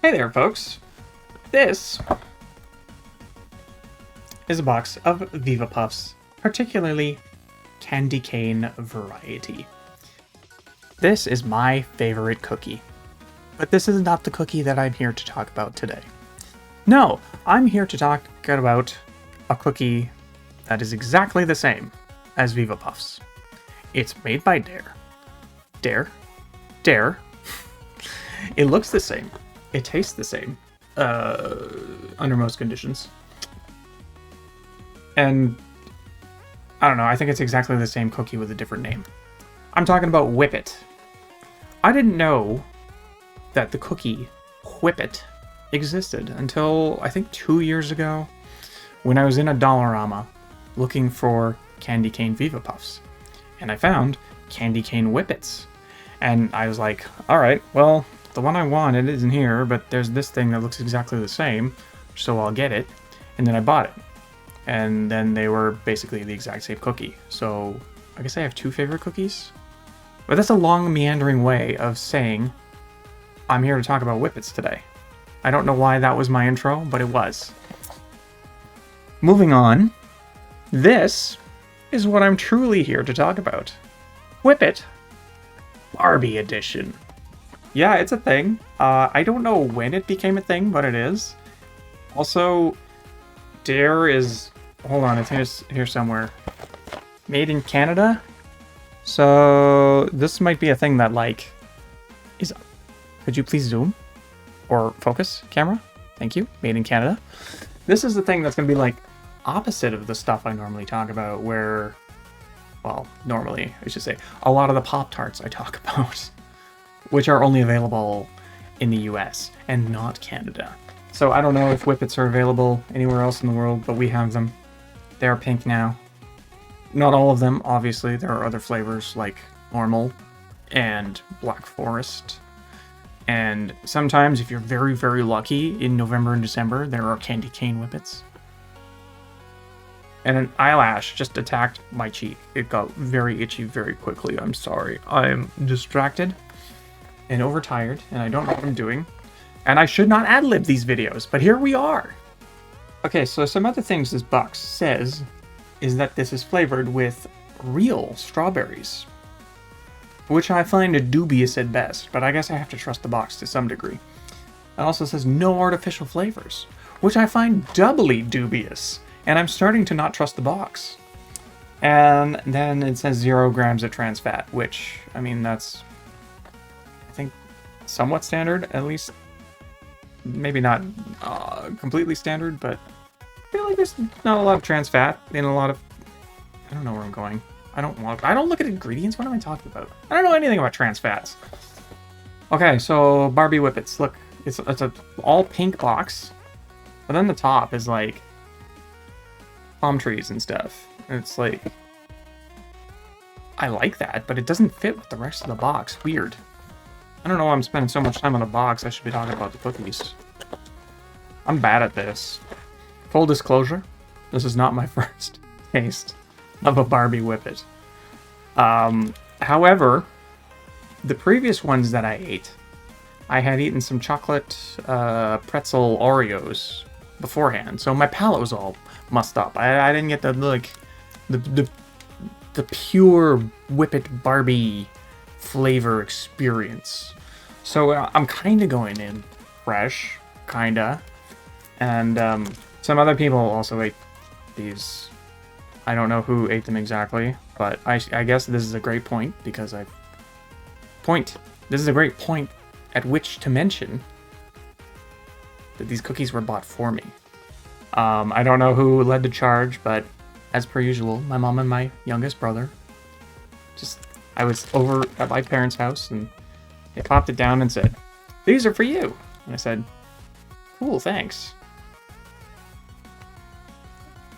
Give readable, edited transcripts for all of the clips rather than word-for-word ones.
Hey there, folks. This is a box of Viva Puffs, particularly candy cane variety. This is my favorite cookie, but this is not the cookie that I'm here to talk about today. No, I'm here to talk about a cookie that is exactly the same as Viva Puffs. It's made by Dare. Dare. It looks the same. It tastes the same. Under most conditions. And I don't know, I think it's exactly the same cookie with a different name. I'm talking about Whippet. I didn't know that the cookie Whippet existed until I think 2 years ago when I was in a Dollarama looking for candy cane Viva Puffs. And I found candy cane Whippets. And I was like, alright, well, the one I wanted isn't here, but there's this thing that looks exactly the same, so I'll get it. And then I bought it. And then they were basically the exact same cookie. So I guess I have two favorite cookies? But that's a long, meandering way of saying I'm here to talk about Whippets today. I don't know why that was my intro, but it was. Moving on, this is what I'm truly here to talk about. Whippet Barbie edition. Yeah, it's a thing. I don't know when it became a thing, but it is. Also, Dare is... Hold on, it's here somewhere. Made in Canada? So, this might be a thing that, like, is... Could you please zoom? Or focus, camera? Thank you. Made in Canada. This is the thing that's going to be, like, opposite of the stuff I normally talk about, where... Well, normally, I should say, a lot of the Pop-Tarts I talk about, which are only available in the US and not Canada. So I don't know if Whippets are available anywhere else in the world, but we have them. They're pink now. Not all of them, obviously. There are other flavors like normal and Black Forest. And sometimes, if you're very, very lucky, in November and December, there are candy cane Whippets. And an eyelash just attacked my cheek. It got very itchy very quickly. I'm sorry. I'm distracted and overtired, and I don't know what I'm doing. And I should not ad-lib these videos, but here we are. Okay, so some other things this box says is that this is flavored with real strawberries, which I find dubious at best, but I guess I have to trust the box to some degree. It also says no artificial flavors, which I find doubly dubious, and I'm starting to not trust the box. And then it says 0 grams of trans fat, which, I mean, that's, I think, somewhat standard, at least. Maybe not completely standard, but I feel like there's not a lot of trans fat in a lot of... I don't know where I'm going. I don't look at ingredients. What am I talking about? I don't know anything about trans fats. Okay, so Barbie Whippets. Look, it's a all pink box, but then the top is like palm trees and stuff. And it's like, I like that, but it doesn't fit with the rest of the box. Weird. I don't know why I'm spending so much time on the box. I should be talking about the cookies. I'm bad at this. Full disclosure, this is not my first taste of a Barbie Whippet. However, the previous ones that I ate, I had eaten some chocolate pretzel Oreos beforehand, so my palate was all mussed up. I didn't get the pure Whippet Barbie flavor experience. So I'm kind of going in fresh, kinda. And some other people also ate these. I don't know who ate them exactly, but I guess this is a great point because this is a great point at which to mention that these cookies were bought for me. I don't know who led the charge, but as per usual, my mom and my youngest brother I was over at my parents' house, and they popped it down and said, "These are for you." And I said, "Cool, thanks."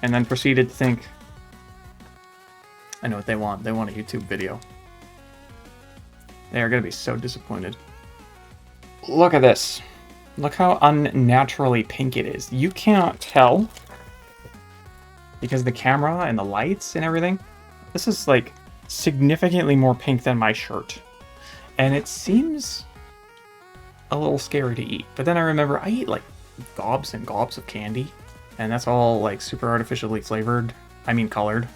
And then proceeded to think, I know what they want. They want a YouTube video. They are going to be so disappointed. Look at this. Look how unnaturally pink it is. You can't tell because the camera and the lights and everything. This is like significantly more pink than my shirt. And it seems a little scary to eat. But then I remember I eat like gobs and gobs of candy, and that's all like super artificially flavored. I mean colored.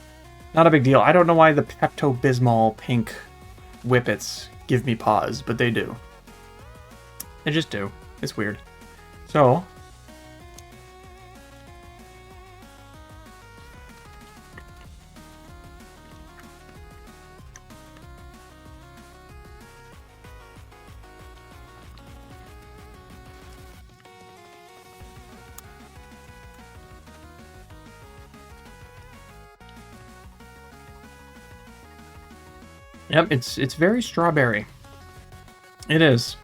Not a big deal. I don't know why the Pepto-Bismol pink Whippets give me pause, but they do. They just do. It's weird. So, yep, it's very strawberry. It is.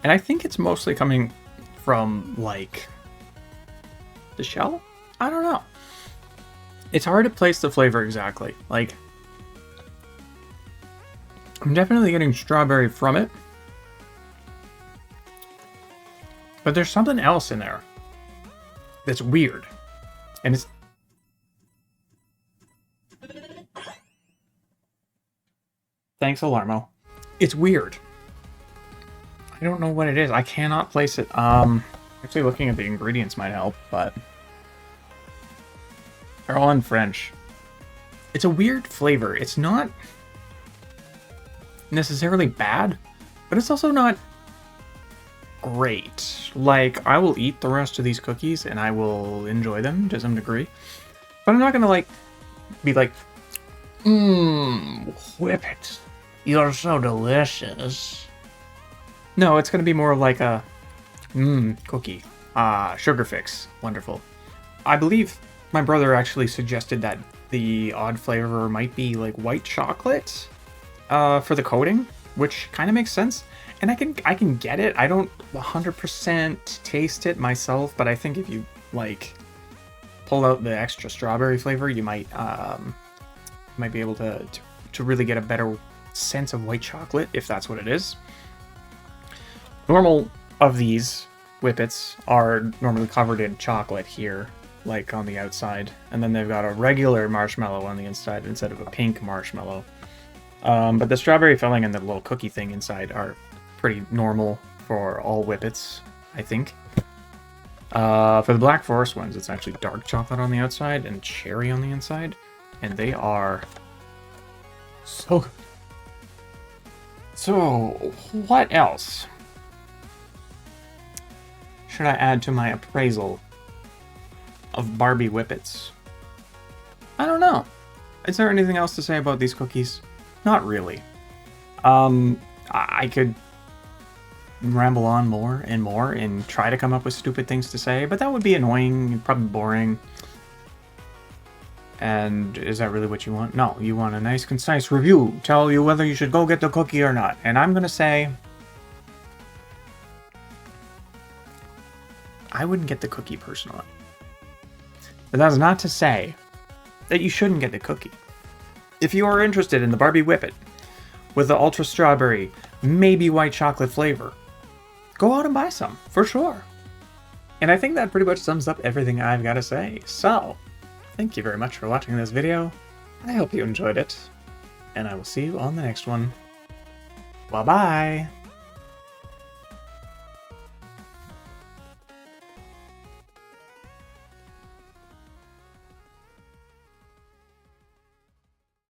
And I think it's mostly coming from like the shell? I don't know. It's hard to place the flavor exactly. Like, I'm definitely getting strawberry from it. But there's something else in there that's weird. And it's... Thanks, Alarmo. It's weird. I don't know what it is. I cannot place it. Actually looking at the ingredients might help, but... They're all in French. It's a weird flavor. It's not necessarily bad, but it's also not great. Like, I will eat the rest of these cookies and I will enjoy them to some degree, but I'm not gonna like be like, Whippet, you're so delicious. No, it's gonna be more like a cookie. Sugar fix. Wonderful. I believe my brother actually suggested that the odd flavor might be like white chocolate for the coating, which kind of makes sense. And I can get it. I don't 100% taste it myself, but I think if you like pull out the extra strawberry flavor, you might be able to really get a better sense of white chocolate, if that's what it is. Normal of these Whippets are normally covered in chocolate here, like on the outside, and then they've got a regular marshmallow on the inside instead of a pink marshmallow. But the strawberry filling and the little cookie thing inside are pretty normal for all Whippets, I think. For the Black Forest ones, it's actually dark chocolate on the outside and cherry on the inside, and they are so good. So, what else should I add to my appraisal of Barbie Whippets? I don't know. Is there anything else to say about these cookies? Not really. I could ramble on more and try to come up with stupid things to say, but that would be annoying and probably boring. And is that really what you want? No, you want a nice, concise review. Tell you whether you should go get the cookie or not. And I'm gonna say I wouldn't get the cookie personally. But that's not to say that you shouldn't get the cookie. If you are interested in the Barbie Whippet with the ultra strawberry, maybe white chocolate flavor, go out and buy some, for sure. And I think that pretty much sums up everything I've got to say. So, thank you very much for watching this video. I hope you enjoyed it, and I will see you on the next one. Bye-bye!